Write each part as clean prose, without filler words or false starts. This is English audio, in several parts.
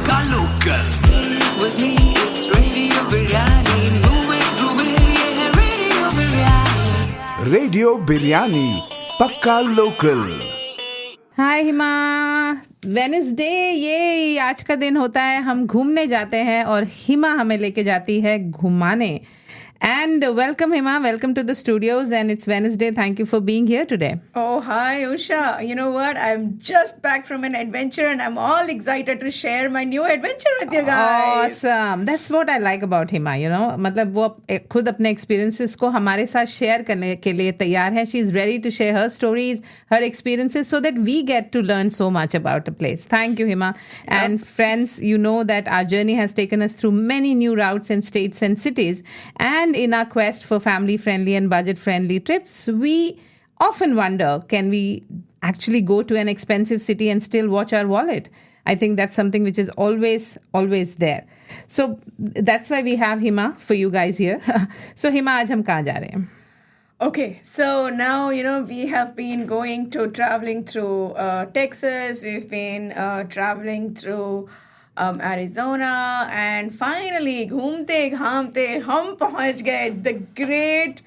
Pakka Local. With me, it's Radio Biryani. Move it, yeah, Radio Biryani. Radio Biryani. Pakka Local. Hi Hima Wednesday ये आज का दिन होता है हम घूमने जाते हैं और हिमा हमें लेके जाती है घुमाने and welcome Hima welcome to the studios and it's Wednesday thank you for being here today Oh, hi, Usha. You know what? I'm just back from an adventure and I'm all excited to share my new adventure with you guys. Awesome. That's what I like about Hima, you know. मतलब वो खुद अपने experiences को हमारे साथ share करने के लिए तैयार है. She is ready to share her stories, her experiences so that we get to learn so much about a place. Thank you, Hima. And friends, you know that our journey has taken us through many new routes in states and cities. And in our quest for family-friendly and budget-friendly trips, we often wonder, can we actually go to an expensive city and still watch our wallet? I think that's something which is always there. So that's why we have Hima for you guys here. So Hima, आज हम कहाँ जा रहे हैं? Okay, so now, you know, we have been traveling through Texas, we've been traveling through Arizona, and finally, घूमते घामते हम पहुँच गए the great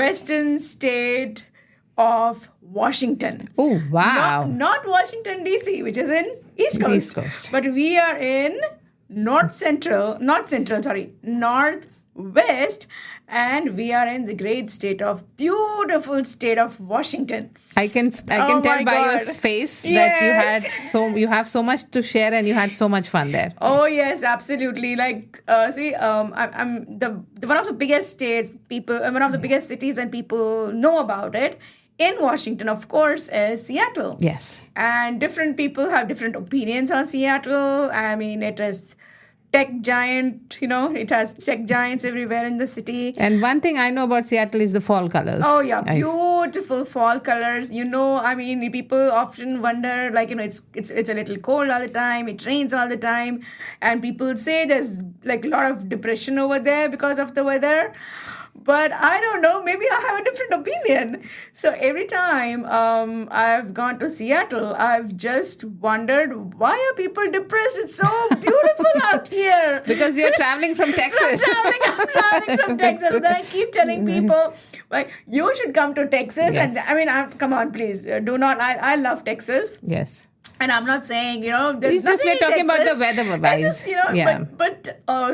western state of Washington. Oh, wow. Not Washington, D.C., which is in East Coast. But we are in Northwest, and we are in the beautiful state of Washington. I can tell my by your God. face that Yes. you have so much to share and you had so much fun there. Oh yes, absolutely. Like, I'm the one of the biggest states one of the biggest cities, and people know about it. In Washington, of course, is Seattle. Yes. And different people have different opinions on Seattle. I mean, it is tech giant, you know, it has tech giants everywhere in the city. And one thing I know about Seattle is the fall colors. Oh yeah, beautiful fall colors. You know, I mean, people often wonder, like, you know, it's a little cold all the time. It rains all the time, and people say there's like a lot of depression over there because of the weather. But I don't know, maybe I have a different opinion. So every time I've gone to Seattle, I've just wondered, why are people depressed? It's so beautiful out here. Because you're traveling from Texas. I'm traveling from Texas. Then I keep telling people, like, you should come to Texas. Yes. And I mean, come on, please, do not. I love Texas. Yes. And I'm not saying, you know, there's It's just nothing we're talking in about Texas. the weather It's wise. just, you know, Yeah. but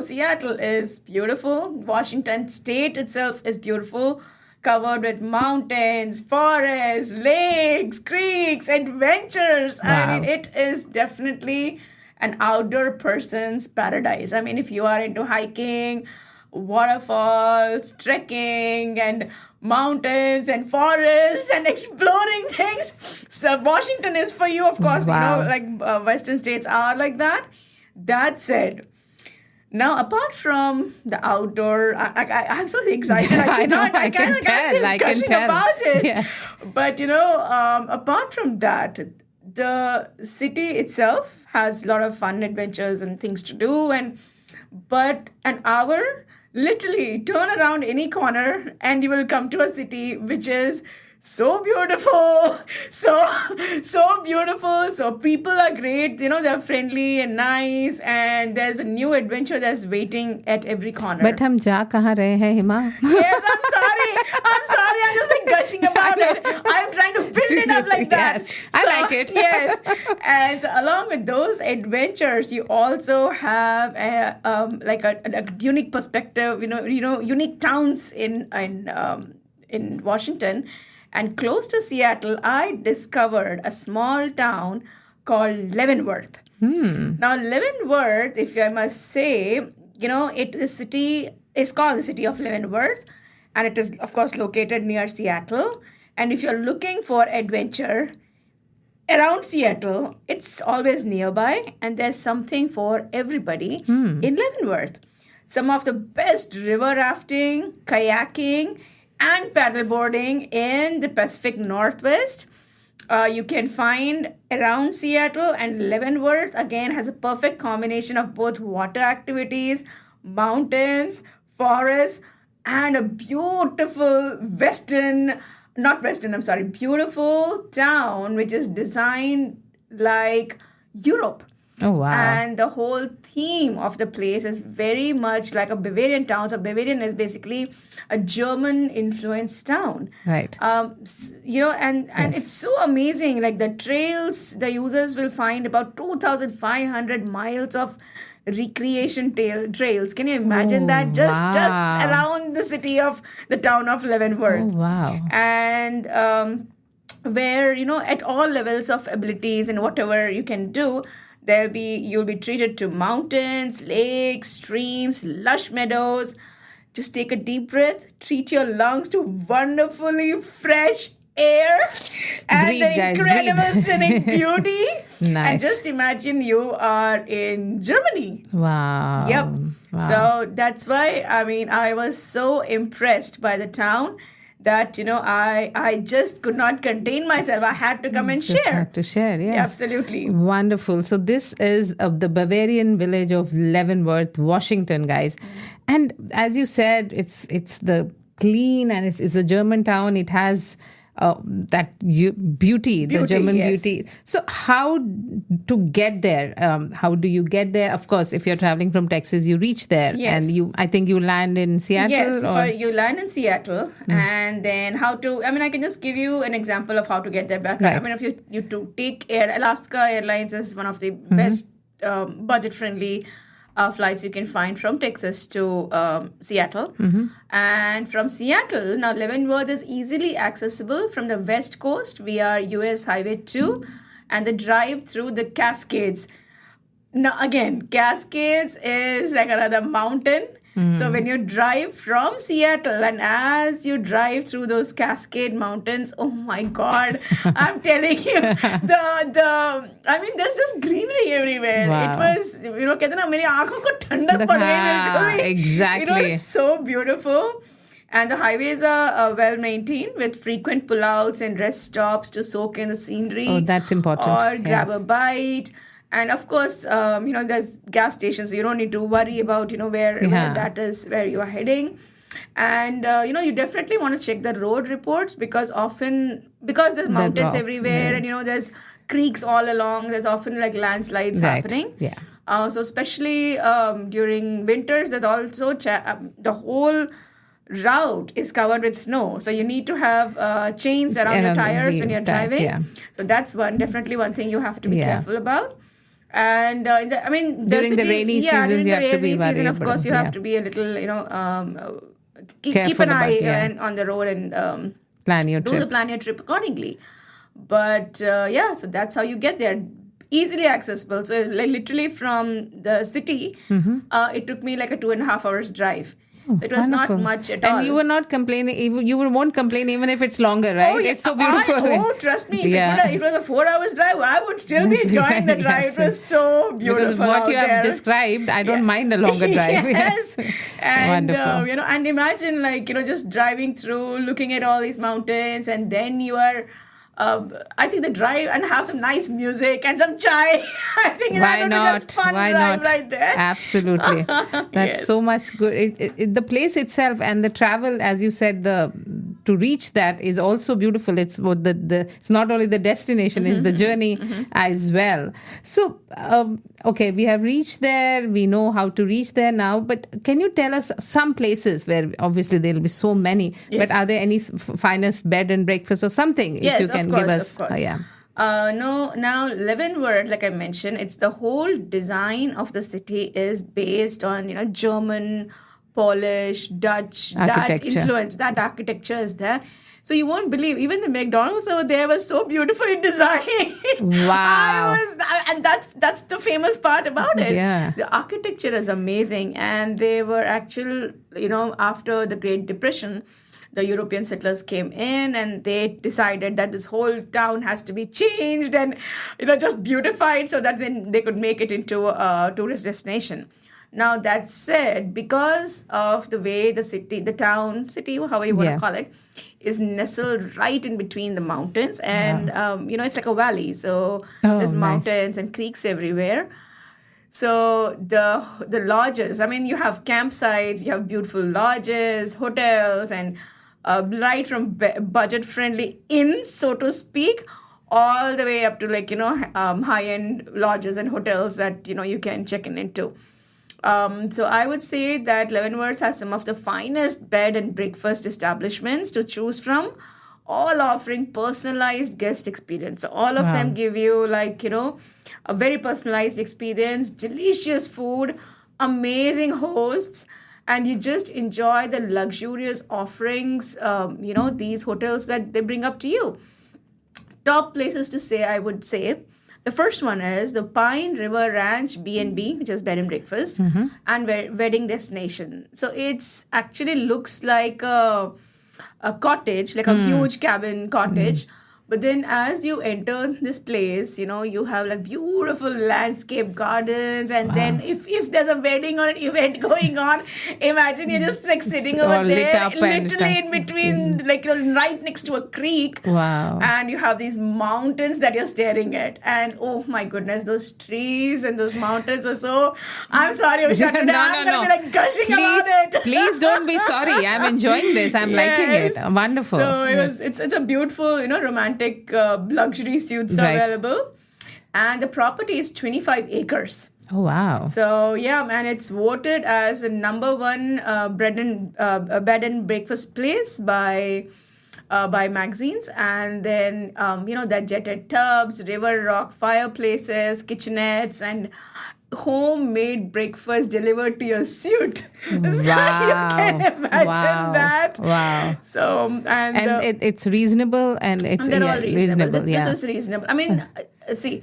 Seattle is beautiful. Washington state itself is beautiful, covered with mountains, forests, lakes, creeks, adventures. Wow. I mean, it is definitely an outdoor person's paradise. I mean, if you are into hiking, waterfalls, trekking, and mountains and forests and exploring things, so Washington is for you, of course. Wow. You know, like western states are like that. That said, now apart from the outdoor, I'm so excited. I can tell. About it. Yes. But you know, apart from that, the city itself has a lot of fun adventures and things to do, but an hour, literally turn around any corner and you will come to a city which is so beautiful, so beautiful. So people are great, you know, they're friendly and nice, and there's a new adventure that's waiting at every corner. But हम जा कहाँ रहे हैं हिमा? Yes, I'm sorry, I'm just like gushing about it. I'm trying to build it up like that. Yes, I like it. Yes, and so along with those adventures, you also have a unique perspective. You know, unique towns in Washington. And close to Seattle, I discovered a small town called Leavenworth. Now, Leavenworth, if I must say, you know, the city is called the city of Leavenworth, and it is, of course, located near Seattle. And if you're looking for adventure around Seattle, it's always nearby, and there's something for everybody in Leavenworth. Some of the best river rafting, kayaking, and paddleboarding in the Pacific Northwest. You can find around Seattle, and Leavenworth again has a perfect combination of both water activities, mountains, forests, and a beautiful beautiful town which is designed like Europe. Oh, wow. And the whole theme of the place is very much like a Bavarian town. So Bavarian is basically a German influenced town. Right. And it's so amazing. Like the trails, the users will find about 2,500 miles of recreation trails. Can you imagine that? Just wow. around the city of the town of Leavenworth. Oh, wow. And where, at all levels of abilities and whatever you can do, you'll be treated to mountains, lakes, streams, lush meadows. Just take a deep breath, treat your lungs to wonderfully fresh air and Breathe, the guys, incredible breathe. scenic beauty. Nice. And just imagine you are in Germany. Wow. Yep. Wow. So that's why, I was so impressed by the town that, I just could not contain myself. I had to come and Just share. had to share, yes. Absolutely. Wonderful. So this is the Bavarian village of Leavenworth, Washington, guys. And as you said, it's the clean and it's a German town. It has that beauty, the German yes. beauty. So how to get there? How do you get there? Of course, if you're traveling from Texas, you reach there. Yes. And I think you land in Seattle? Yes, you land in Seattle, and then how to, I can just give you an example of how to get there back. Right. If you to take Alaska Airlines is one of the best budget-friendly flights you can find from Texas to Seattle. And from Seattle, now Leavenworth is easily accessible from the west coast via US Highway 2 and the drive through the Cascades. Now, again, Cascades is like another mountain. So when you drive from Seattle and as you drive through those Cascade Mountains, oh my God, I'm telling you, there's just greenery everywhere. Wow. It was, कहते ना मेरी आँखों को ठंडक पड़ गई बिल्कुल ही. Exactly. It was so beautiful. And the highways are well maintained with frequent pullouts and rest stops to soak in the scenery. Oh, that's important. Or grab Yes. a bite. And of course, there's gas stations, so you don't need to worry about, where that is where you are heading. And, you definitely want to check the road reports because there's mountains everywhere and, there's creeks all along. There's often like landslides happening. Yeah. So especially during winters, there's also the whole route is covered with snow. So you need to have chains around your tires when you're driving. Yeah. So that's definitely one thing you have to be careful about. And during the rainy seasons, you have to be worried. Of course, you have to be a little, keep Careful an eye about, on the road and plan your trip. plan your trip accordingly. But so that's how you get there. Easily accessible. So literally from the city, it took me like a 2.5 hours drive. So it was Wonderful. not much at all. And you were not complaining. You won't complain even if it's longer, right? Oh, yeah. It's so beautiful. Trust me. If it was a 4 hours drive, I would still be enjoying the drive. Yes. It was so beautiful. Because what you have there. described, I don't mind a longer drive. Yes. And, Wonderful. and imagine just driving through, looking at all these mountains, and then you are, I think the drive and have some nice music and some chai. I think Why that would not? be just fun Why drive not? right there. Absolutely. That's Yes. so much good. The place itself and the travel, as you said, to reach that is also beautiful. It's what it's not only the destination, it's the journey as well. So, okay, we have reached there. We know how to reach there now. But can you tell us some places where obviously there'll be so many, Yes. but are there any finest bed and breakfast or something? Yes, if you can of course, give us. of course. Yeah. No, now Leavenworth, like I mentioned, it's the whole design of the city is based on, German, Polish, Dutch, that Architecture. influence, that architecture is there. So you won't believe, even the McDonald's over there was so beautifully designed. Wow. And that's the famous part about it. Yeah. The architecture is amazing. And they were after the Great Depression, the European settlers came in and they decided that this whole town has to be changed and, just beautified so that then they could make it into a tourist destination. Now, that said, because of the way the town, however you want to call it, is nestled right in between the mountains and, it's like a valley. So there's mountains and creeks everywhere. So the lodges, you have campsites, you have beautiful lodges, hotels, and right from budget-friendly inns, so to speak, all the way up to like, high-end lodges and hotels that, you can check in into. So I would say that Leavenworth has some of the finest bed and breakfast establishments to choose from, all offering personalized guest experience. So all of them give you like, a very personalized experience, delicious food, amazing hosts, and you just enjoy the luxurious offerings, these hotels that they bring up to you. Top places to stay, I would say. The first one is the Pine River Ranch B&B, which is bed and breakfast, and wedding destination. So it's actually looks like a cottage, like a huge cabin cottage. But then as you enter this place, you have like beautiful landscape gardens. And then if there's a wedding or an event going on, imagine you're just like sitting over there, literally in between, like right next to a creek. Wow. And you have these mountains that you're staring at. And oh my goodness, those trees and those mountains are so... I'm sorry, Usha, today I'm going to be like gushing about it. Please don't be sorry. I'm enjoying this. I'm liking it. Wonderful. So it's a beautiful, romantic luxury suites are available, and the property is 25 acres. Oh wow! So yeah, and it's voted as the number one bed and breakfast place by magazines, and then that jetted tubs, river rock fireplaces, kitchenettes, and homemade breakfast delivered to your suite. Wow. So you can imagine that. Wow. So and it's reasonable, and it's they're all reasonable. This is reasonable. I mean, see,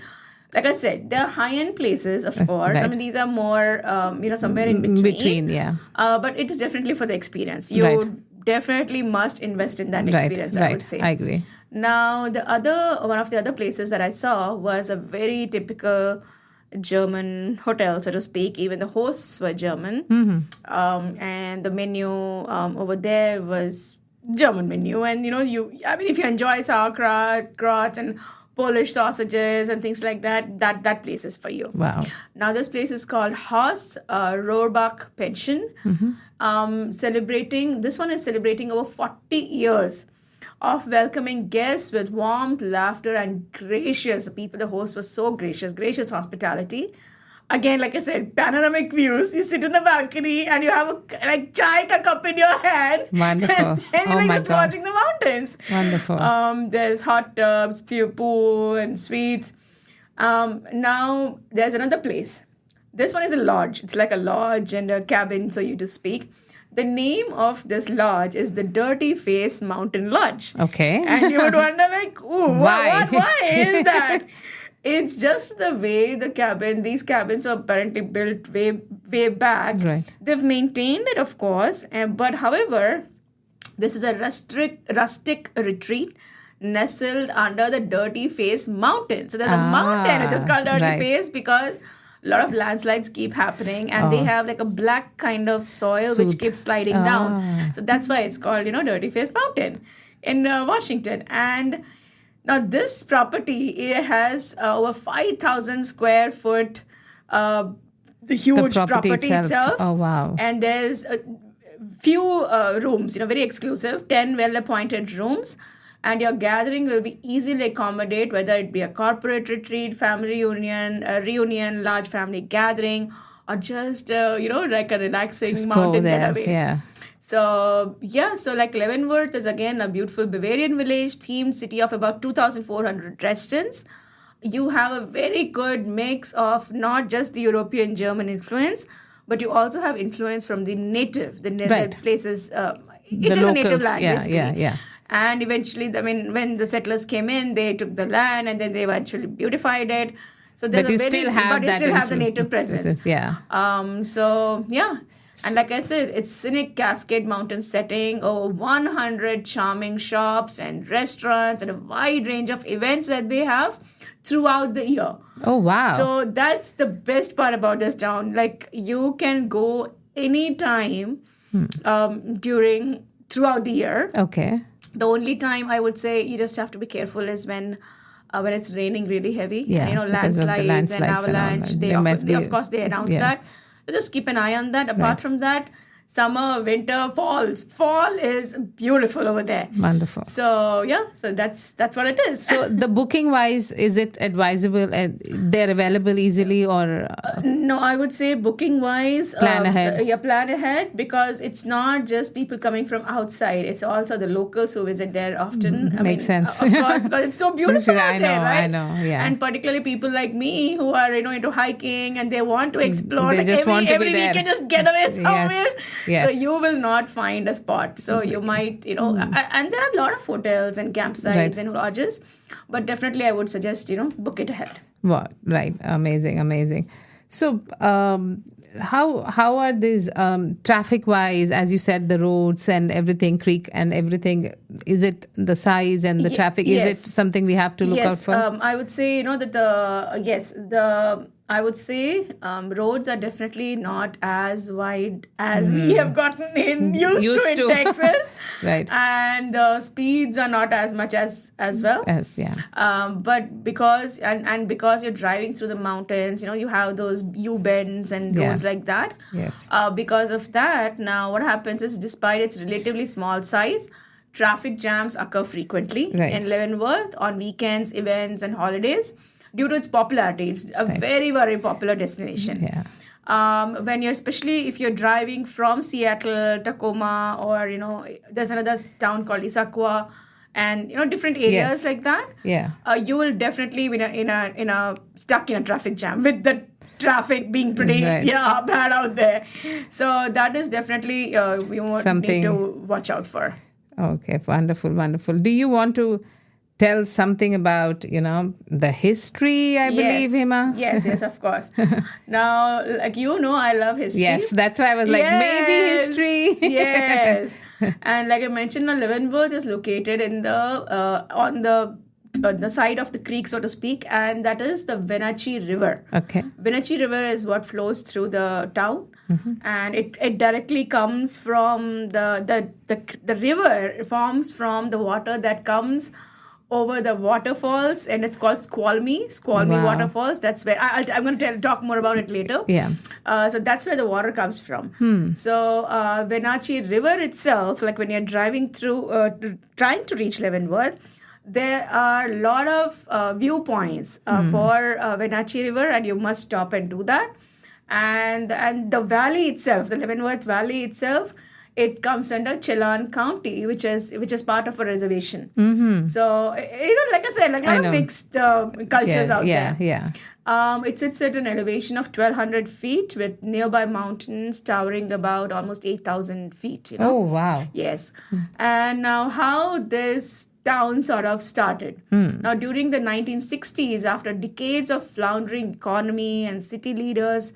like I said, they're high-end places, of course. Right. I mean, these are more, somewhere in between. Yeah. But it is definitely for the experience. You definitely must invest in that experience, I would say. I agree. Now, one of the other places that I saw was a very typical German hotel, so to speak. Even the hosts were German. And the menu over there was German menu. And, if you enjoy sauerkraut and Polish sausages and things like that place is for you. Wow. Now, this place is called Haus Rohrbach Pension. This one is celebrating over 40 years of welcoming guests with warmth, laughter, and the host was so gracious hospitality. Again, like I said, panoramic views. You sit in the balcony and you have a chai ka cup in your hand. Wonderful. And you're just watching the mountains. Wonderful. There's hot tubs, pool, and suites. Now, there's another place. This one is a lodge. It's like a lodge and a cabin, so to speak. The name of this lodge is the Dirty Face Mountain Lodge. Okay. And you would wonder, like, why? Why is that? It's just the way these cabins were apparently built way back. Right. They've maintained it, of course. But however, this is a rustic retreat nestled under the Dirty Face Mountain. So there's a mountain which is called Dirty Face because a lot of landslides keep happening, and they have like a black kind of soil which keeps sliding down. So that's why it's called, Dirty Face Mountain in Washington. And now this property, it has over 5,000 square foot, the huge property itself. Oh, wow. And there's a few rooms, very exclusive, 10 well-appointed rooms. And your gathering will be easily accommodated, whether it be a corporate retreat, family reunion, large family gathering, or just, like a relaxing Just mountain go there. getaway. Yeah. So like Leavenworth is again a beautiful Bavarian village, themed city of about 2,400 residents. You have a very good mix of not just the European German influence, but you also have influence from the native places. The locals. A native land, basically. Yeah. And eventually, when the settlers came in, they took the land and then they eventually beautified it. So But you still have the native presence. Yeah. And like I said, it's scenic Cascade Mountain setting, over 100 charming shops and restaurants and a wide range of events that they have throughout the year. Oh, wow. So that's the best part about this town. Like, you can go anytime throughout the year. Okay. The only time I would say you just have to be careful is when it's raining really heavy. Yeah, and, landslides and avalanche. and all that. Of course, they announce that. So just keep an eye on that. Apart from that, summer, winter, falls. Fall is beautiful over there. Wonderful. So so that's what it is. So the booking wise, is it advisable? They're available easily, or No, I would say booking wise, Plan ahead. Yeah, plan ahead, because it's not just people coming from outside; it's also the locals who visit there often. Makes sense. Of course, because it's so beautiful I out there, know, right? I know, yeah. And particularly people like me who are into hiking and they want to explore. They Like just want to be every there. weekend, just get away somewhere. Yes. So you will not find a spot. So you might, and there are a lot of hotels and campsites Right. and lodges, but definitely I would suggest book it ahead. Wow, right. Amazing. So, how are these traffic wise? As you said, the roads and everything, creek and everything. Is it the size and the traffic? Is it yes. something we have to look out for? I would say that I would say roads are definitely not as wide as we have gotten used to in Texas, Right. And the speeds are not as much as well. Yes, yeah. But because because you're driving through the mountains, you have those U-bends and roads like that. Yes. Because of that, now what happens is, despite its relatively small size, traffic jams occur frequently in Leavenworth on weekends, events, and holidays due to its popularity. It's a very, very popular destination. Yeah. Especially if you're driving from Seattle, Tacoma, or there's another town called Issaquah, and different areas like that. Yeah. You will definitely be stuck in a traffic jam with the traffic being pretty bad out there. So that is definitely we need to watch out for. Okay, wonderful. Do you want to tell something about, the history, I believe, Hima? Yes, of course. Now, I love history. Yes, that's why I was like, maybe history. Yes. And like I mentioned, Leavenworth is located in on the side of the creek, so to speak, and that is the Wenatchee River. Okay. Wenatchee River is what flows through the town, and it directly comes from the river forms from the water that comes over the waterfalls, and it's called Squalmy Waterfalls. That's where I'm going to talk more about it later. Yeah. So that's where the water comes from. So Wenatchee River itself, like when you're driving through, trying to reach Leavenworth, there are a lot of viewpoints for Wenatchee River, and you must stop and do that. And the valley itself, the Leavenworth Valley itself, it comes under Chelan County, which is part of a reservation. So like I said, like a lot of mixed cultures out there. Yeah. It sits at an elevation of 1,200 feet with nearby mountains towering about almost 8,000 feet. Oh, wow. Yes. And now how this town sort of started. Now, during the 1960s, after decades of floundering economy and city leaders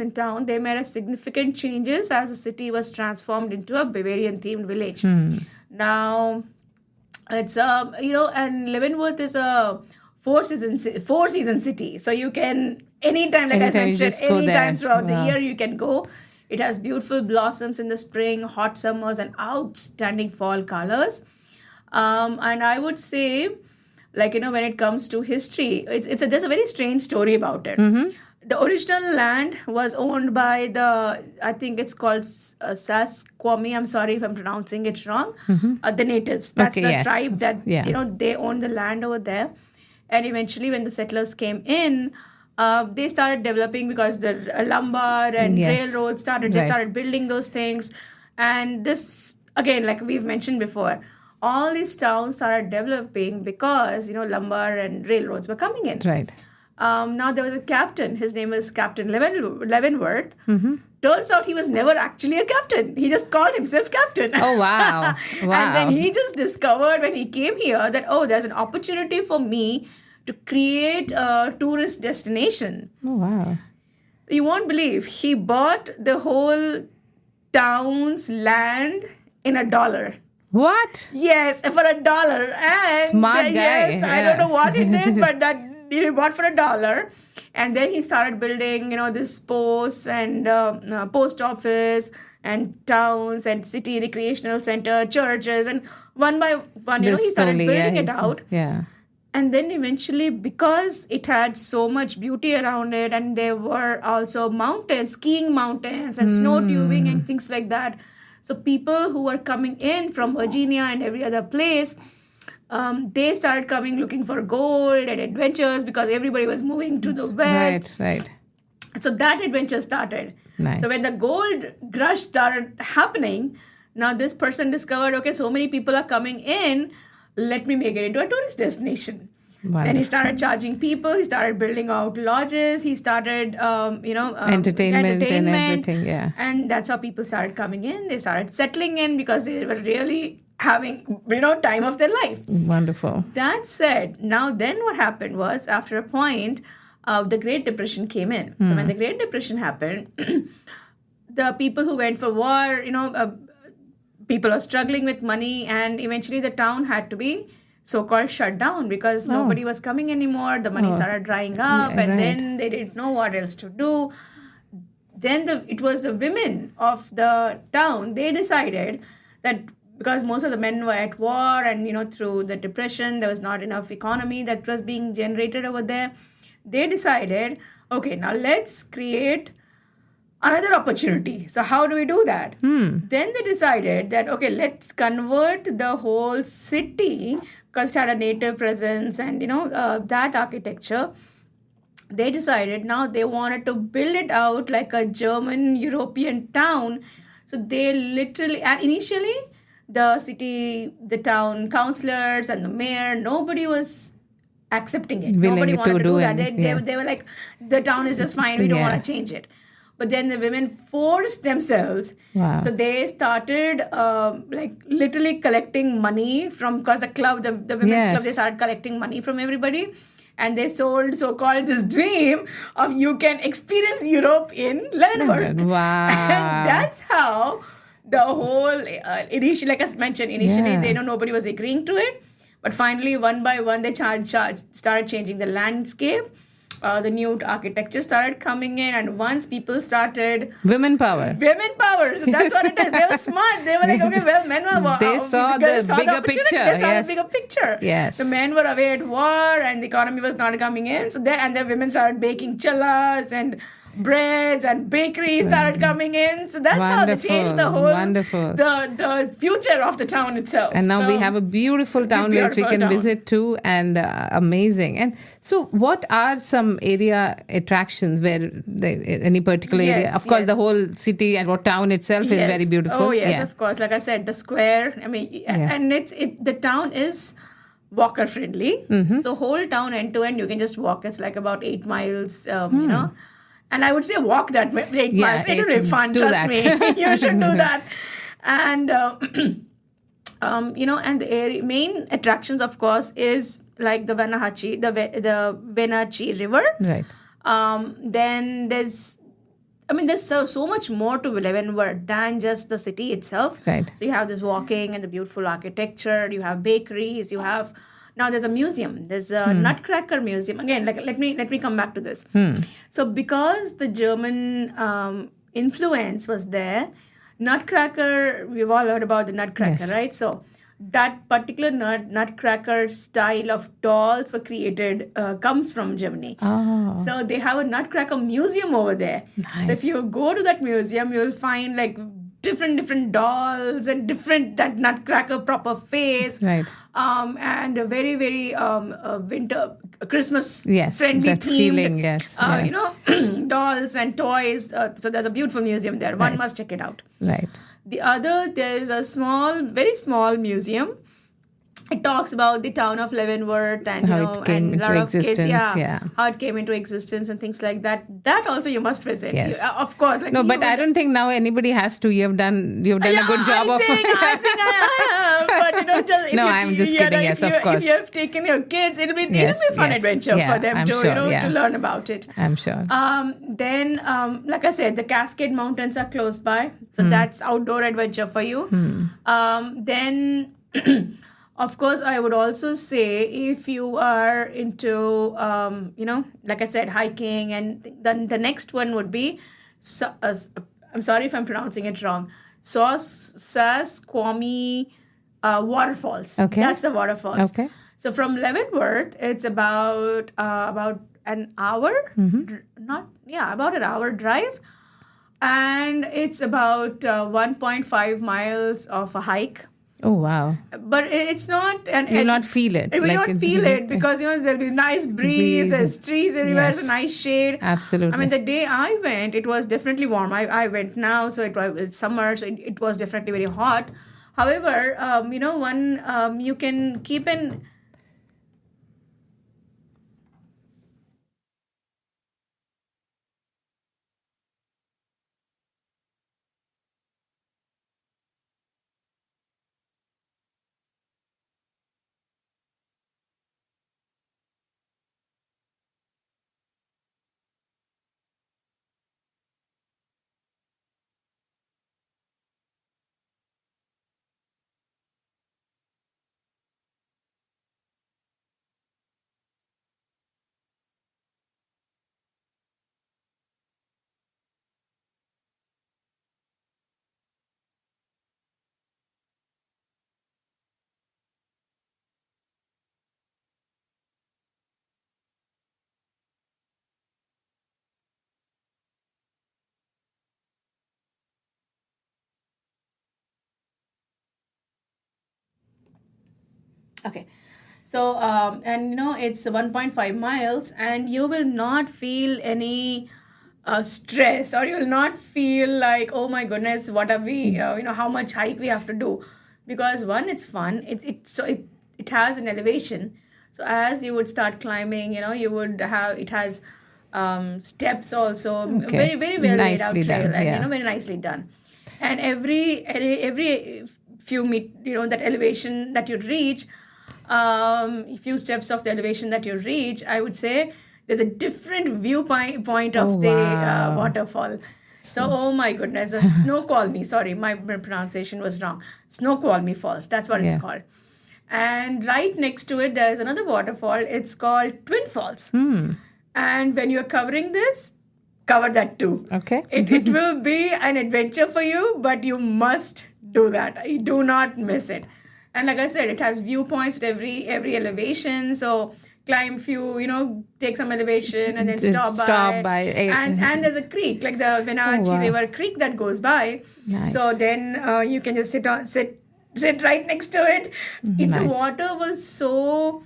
in town, they made a significant changes as the city was transformed into a Bavarian-themed village. Now, it's and Leavenworth is a four-season city, so you can anytime I mentioned, anytime throughout the year you can go. It has beautiful blossoms in the spring, hot summers, and outstanding fall colors. And I would say, when it comes to history, there's a very strange story about it. The original land was owned by I think it's called Sasquatch. I'm sorry if I'm pronouncing it wrong. The natives. That's the tribe that, they own the land over there. And eventually when the settlers came in, they started developing because the lumbar and railroads started. They started building those things. And this, again, like we've mentioned before, all these towns started developing because, lumber and railroads were coming in. Right. Now there was a captain. His name is Captain Leavenworth. Turns out he was never actually a captain. He just called himself captain. Oh, wow. And then he just discovered when he came here that, there's an opportunity for me to create a tourist destination. Oh, wow. You won't believe. He bought the whole town's land in $1. What? Yes, for $1. And smart guy. Yes, I don't know what he did, but that he bought for $1. And then he started building, this posts and post office and towns and city recreational center, churches, and one by one, he started building it out. Yeah. And then eventually, because it had so much beauty around it, and there were also mountains, skiing mountains and snow tubing and things like that. So people who were coming in from Virginia and every other place, they started coming looking for gold and adventures because everybody was moving to the west. Right. So that adventure started. Nice. So when the gold rush started happening, now this person discovered, okay, so many people are coming in, let me make it into a tourist destination. Wonderful. And he started charging people, he started building out lodges, he started, Entertainment and everything, yeah. And that's how people started coming in. They started settling in because they were really having, time of their life. Wonderful. That said, now then what happened was, after a point, the Great Depression came in. So when the Great Depression happened, the people who went for war, people are struggling with money, and eventually the town had to be so-called shut down because nobody was coming anymore. The money started drying up, Yeah, and right. then they didn't know what else to do. Then it was the women of the town. They decided that because most of the men were at war, and through the depression, there was not enough economy that was being generated over there. They decided, okay, now let's create another opportunity. So how do we do that? Then they decided that, okay, let's convert the whole city, because it had a native presence and, that architecture. They decided now they wanted to build it out like a German European town. So they literally, and initially, the city, the town councillors and the mayor, nobody was accepting it. Willing Nobody wanted to do that. anything, They were like, the town is just fine. We don't want to change it. But then the women forced themselves. Wow. So they started literally collecting money from, because the club, the women's club, they started collecting money from everybody. And they sold so-called this dream of you can experience Europe in Leavenworth. Wow. And that's how the whole, initially, like I mentioned, initially, nobody was agreeing to it. But finally, one by one, they started changing the landscape. The new architecture started coming in, and once people started... Women power. So that's what it is. They were smart. They were like, okay, well, men were... They saw the bigger picture. They saw the bigger picture. Yes. The men were away at war, and the economy was not coming in. So the women started baking challas and breads, and bakeries started coming in. So that's how they changed the whole... The future of the town itself. And now we have a beautiful town which we can visit too, and amazing. And so what are some area attractions where any particular area? Of course, the whole city and town itself is very beautiful. Oh, yes, of course. Like I said, the square, and the town is walker friendly. So whole town end to end, you can just walk. It's like about 8 miles, And I would say walk that 8 miles. It'll be fun, trust me. You should do that. And, and the main attractions, of course, is like the Wenatchee River. Right. Then there's so much more to Leavenworth than just the city itself. Right. So you have this walking and the beautiful architecture. You have bakeries. You have... Now there's a museum. There's a Nutcracker Museum. Again, let me come back to this. So because the German influence was there, Nutcracker, we've all heard about the Nutcracker, right? So that particular Nutcracker style of dolls were created, comes from Germany. Oh. So they have a Nutcracker Museum over there. Nice. So if you go to that museum, you'll find like different dolls and that Nutcracker proper face. Right. And a very, very winter, Christmas Yes, friendly that themed, feeling, yes. dolls and toys. So there's a beautiful museum there. One must check it out. Right. The other, there's a very small museum. It talks about the town of Leavenworth and How it came into existence, how it came into existence and things like that. That also you must visit. Yes. Of course. No, but I don't think now anybody has to. You've done a good job of. I think I have. But I'm just kidding. Yes, of course. If you have taken your kids, it'll be a fun adventure for them to learn about it. I'm sure. Then, like I said, the Cascade Mountains are close by, so that's outdoor adventure for you. Then. Of course, I would also say if you are into, like I said, hiking, and then the next one would be, I'm sorry if I'm pronouncing it wrong, Sasquatch waterfalls. Okay. That's the waterfalls. Okay. So from Leavenworth, it's about an hour, about an hour drive, and it's about 1.5 miles of a hike. Oh, wow. But it's not, and You'll not feel it. You will like not feel it because there'll be nice breeze, there's trees everywhere, Yes. there's a nice shade. Absolutely. I mean, the day I went, it was definitely warm. I went now, so it's summer, so it was definitely very hot. However, you can keep in. Okay. So, it's 1.5 miles, and you will not feel any stress, or you will not feel like, oh my goodness, what are we, how much hike we have to do. Because one, it's fun. It has an elevation. So as you would start climbing, it has steps also, Okay. very, very well laid out Nicely trail, done, and yeah. very nicely done. And every few that elevation that you reach, few steps of the elevation that you reach, I would say there's a different viewpoint of the wow. waterfall. So, oh my goodness, a Snoqualmie. Sorry, my pronunciation was wrong. Snoqualmie Falls. That's what it's Yeah. called. And right next to it, there's another waterfall. It's called Twin Falls. And when you're covering this, cover that too. Okay. It will be an adventure for you, but you must do that. Do not miss it. And like I said, it has viewpoints at every elevation. So climb few, take some elevation and then stop by. And there's a creek, like the Wenatchee wow. River Creek that goes by. Nice. So then you can just sit right next to it. The Nice. water was so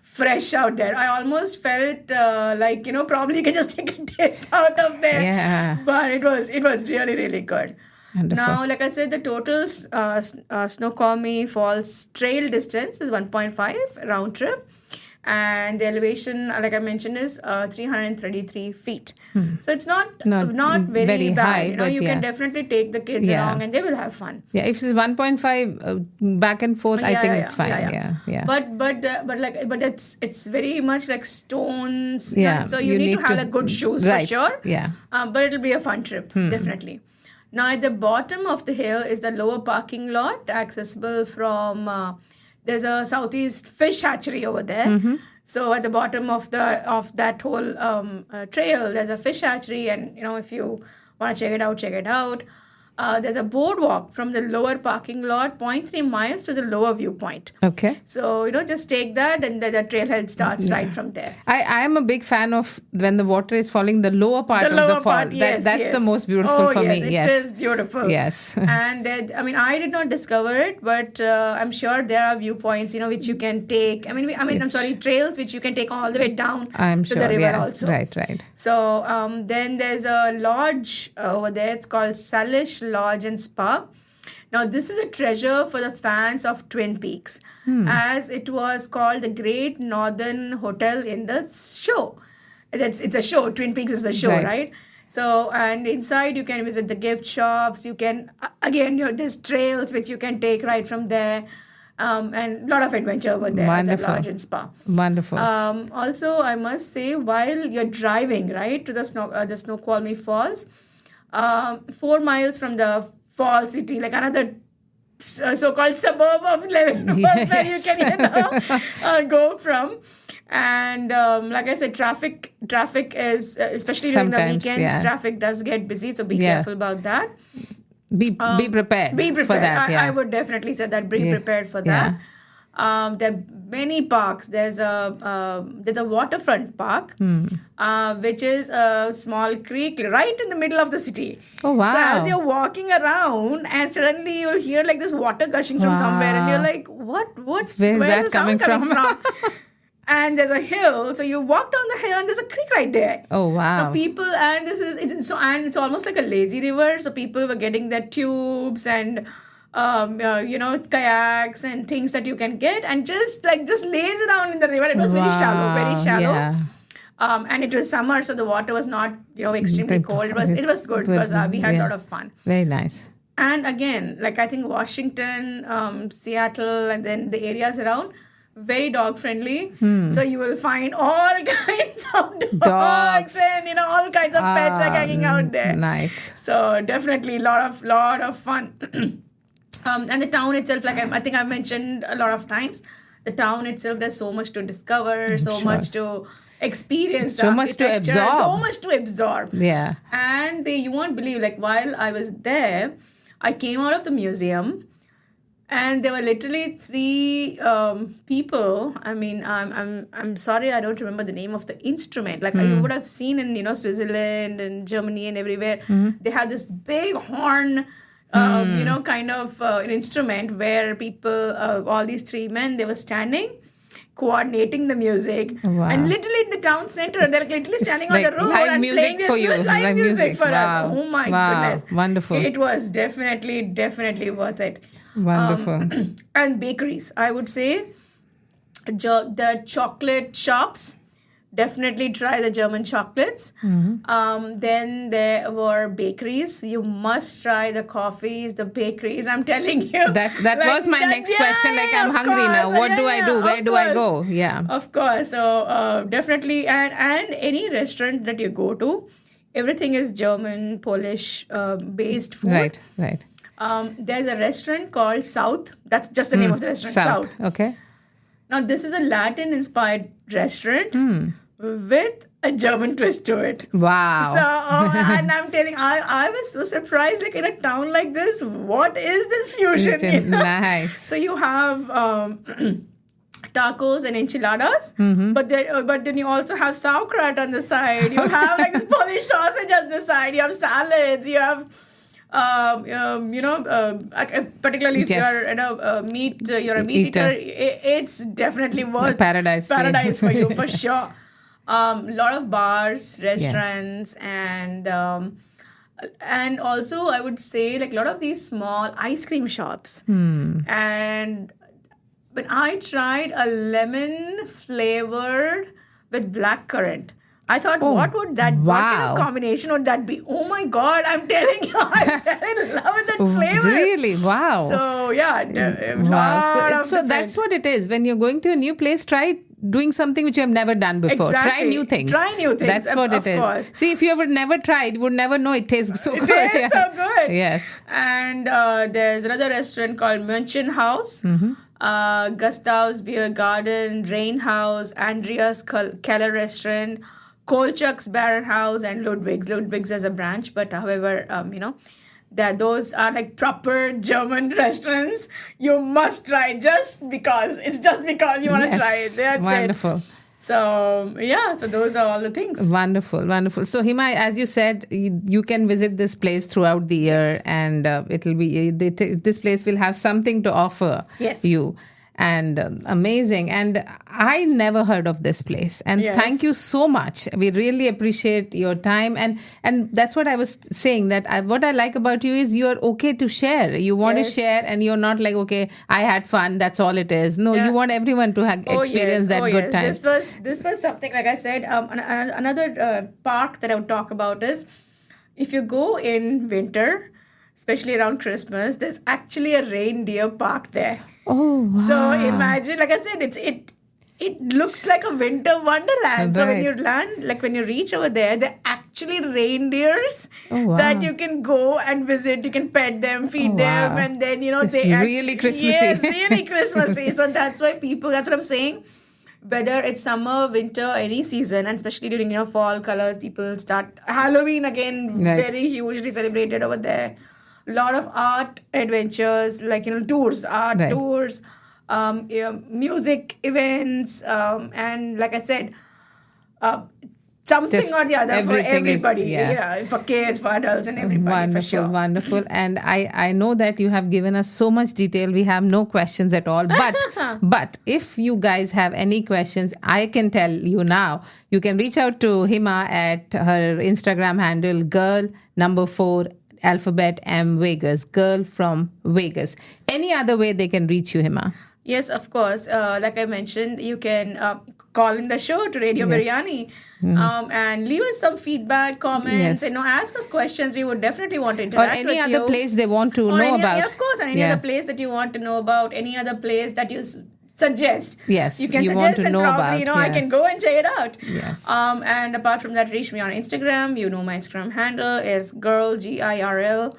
fresh out there. I almost felt like probably you can just take a dip out of there. Yeah. But it was really, really good. Wonderful. Now, like I said, the total Snoqualmie Falls trail distance is 1.5 round trip. And the elevation, like I mentioned, is 333 feet. So it's not very, very bad. high, but you can definitely take the kids Yeah. along and they will have fun. Yeah, if it's 1.5 back and forth, I think it's fine. Yeah. But it's very much like stones. Yeah, So you need to have like good shoes right. for sure. Yeah. But it'll be a fun trip, definitely. Now at the bottom of the hill is the lower parking lot, accessible from. There's a Southeast fish hatchery over there. So at the bottom of that whole trail, there's a fish hatchery, and if you want to check it out. There's a boardwalk from the lower parking lot, 0.3 miles to the lower viewpoint. Okay. So, just take that, and the trailhead starts right from there. I am a big fan of when the water is falling, the lower part of the fall. That's the most beautiful for me. It is beautiful. Yes. And I did not discover it, but I'm sure there are viewpoints, which you can take. Trails which you can take all the way down to the river also. Right. So then there's a lodge over there. It's called Salish Lodge and Spa. Now, this is a treasure for the fans of Twin Peaks, as it was called the Great Northern Hotel in the show. It's a show. Twin Peaks is the show, right? So, and inside you can visit the gift shops. You can, again, there's trails which you can take right from there. And a lot of adventure over there at the lodge and spa. Wonderful. Also, I must say, while you're driving, right, to the Snoqualmie Falls, 4 miles from the fall city, like another so-called suburb of Leavenworth, where you can go from. And like I said, traffic is, especially during the weekends, traffic does get busy, so be careful about that. Be prepared. Be prepared for that. I would definitely say that. Be prepared for that. There are many parks. There's a waterfront park, which is a small creek right in the middle of the city. Oh, wow. So as you're walking around, and suddenly you'll hear like this water gushing from somewhere, and you're like, where's that the sound coming from? And there's a hill, so you walk down the hill, and there's a creek right there. Oh, wow. Now people, and it's almost like a lazy river. So people were getting their tubes and kayaks and things that you can get, and just laze around in the river. It was very shallow, very shallow. Yeah. And it was summer, so the water was not extremely cold. It was good. We had a lot of fun. Very nice. And again, like I think Washington, Seattle, and then the areas around, very dog friendly. So you will find all kinds of dogs and all kinds of pets are hanging out there. Nice. So definitely lot of fun. And the town itself, like I think I've mentioned a lot of times, the town itself, there's so much to discover, much to experience, so much to absorb. So much to absorb. Yeah. And you won't believe, like while I was there, I came out of the museum, and there were literally 3 people. I mean, I'm sorry, I don't remember the name of the instrument. Like you would have seen in Switzerland and Germany and everywhere. They had this big horn, kind of an instrument where people, all these 3 men, they were standing, coordinating the music, and literally in the town center, they're literally standing on the road live and music playing this for you. live music for us. Oh my goodness, wonderful! It was definitely worth it. Wonderful. And bakeries, I would say, the chocolate shops. Definitely try the German chocolates. Then there were bakeries. You must try the coffees, the bakeries. I'm telling you. That was my next question. Like, I'm hungry now. What do I do? Where do I go? Yeah. Of course. So definitely, and any restaurant that you go to, everything is German, Polish based food. Right. There's a restaurant called South. That's just the name of the restaurant. South. Okay. Now, this is a Latin-inspired restaurant with a German twist to it. Wow. So, and I'm telling, I was so surprised, like in a town like this, what is this fusion? Nice. So you have tacos and enchiladas, but then you also have sauerkraut on the side. You have like this Polish sausage on the side. You have salads. You have particularly if you're meat, you're a meat eater, it's definitely worth paradise for you for sure. Lot of bars, restaurants, and also I would say like a lot of these small ice cream shops. And when I tried a lemon flavored with blackcurrant, I thought, what would that, what kind of combination would that be? Oh my God, I'm telling you, I fell in love with that flavor. Really? Wow. So, yeah. Wow. So that's what it is. When you're going to a new place, try doing something which you have never done before. Exactly. Try new things. That's what it is. Course. See, if you ever never tried, you would never know it tastes so good. It tastes so good. Yes. And there's another restaurant called München House. Gustav's Beer Garden, Rain House, Andreas Keller Restaurant, Kolchak's Baron House, and Ludwig's. Ludwig's as a branch, but however, those are like proper German restaurants. You must try just because you want to try it. That's wonderful. It. So those are all the things. Wonderful. So Hima, as you said, you can visit this place throughout the year, and it'll be this place will have something to offer you. And amazing. And I never heard of this place. And thank you so much. We really appreciate your time. And that's what I was saying, that what I like about you is you're okay to share. You want to share, and you're not like, okay, I had fun, that's all it is. No, you want everyone to experience that good time. This was something, like I said, another park that I would talk about is, if you go in winter, especially around Christmas, there's actually a reindeer park there. Oh, wow. So imagine, like I said, it looks like a winter wonderland. So when you land, like when you reach over there, they're actually reindeers that you can go and visit. You can pet them, feed them, and then really Christmassy. Yes, really Christmassy. So that's why that's what I'm saying. Whether it's summer, winter, any season, and especially during fall colors, people start Halloween again, very hugely celebrated over there. A lot of art adventures, like tours, tours, music events, and like I said, something Just or the other for everything is- everybody. yeah. For kids, for adults, and everybody. Wonderful, for sure. wonderful. And I know that you have given us so much detail. We have no questions at all. But if you guys have any questions, I can tell you now. You can reach out to Hima at her Instagram handle, girl4 alphabet M Vegas, girl from Vegas. Any other way they can reach you, Hima? Yes, of course. Like I mentioned, you can call in the show to Radio Yes. Biryani and leave us some feedback, comments, Yes. ask us questions. We would definitely want to Or interact any with other you. place they want to Or know any, about. yeah, of course, and any Yeah. other place that you want to know about, any other place that you suggest. Yes, you can you suggest want to and know probably, about, I yeah. can go and check it out. Yes. And apart from that, reach me on Instagram. You know my Instagram handle is girl, GIRL,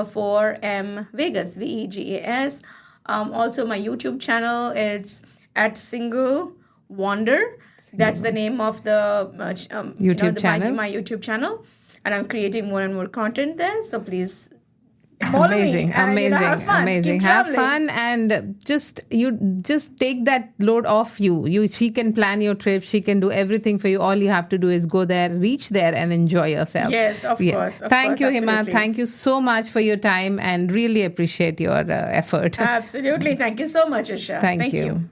4 M Vegas, VEGAS. Also, my YouTube channel is at Single Wonder. That's the name of the YouTube channel. My YouTube channel, and I'm creating more and more content there. So please follow Amazing, me and, amazing, have fun. amazing. Keep Have traveling. fun and just take that load off you. She can plan your trip. She can do everything for you. All you have to do is go there, reach there, and enjoy yourself. Yes, of course. Thank you, Hima. Absolutely. Thank you so much for your time and really appreciate your effort. Absolutely. Thank you so much, Isha. Thank you.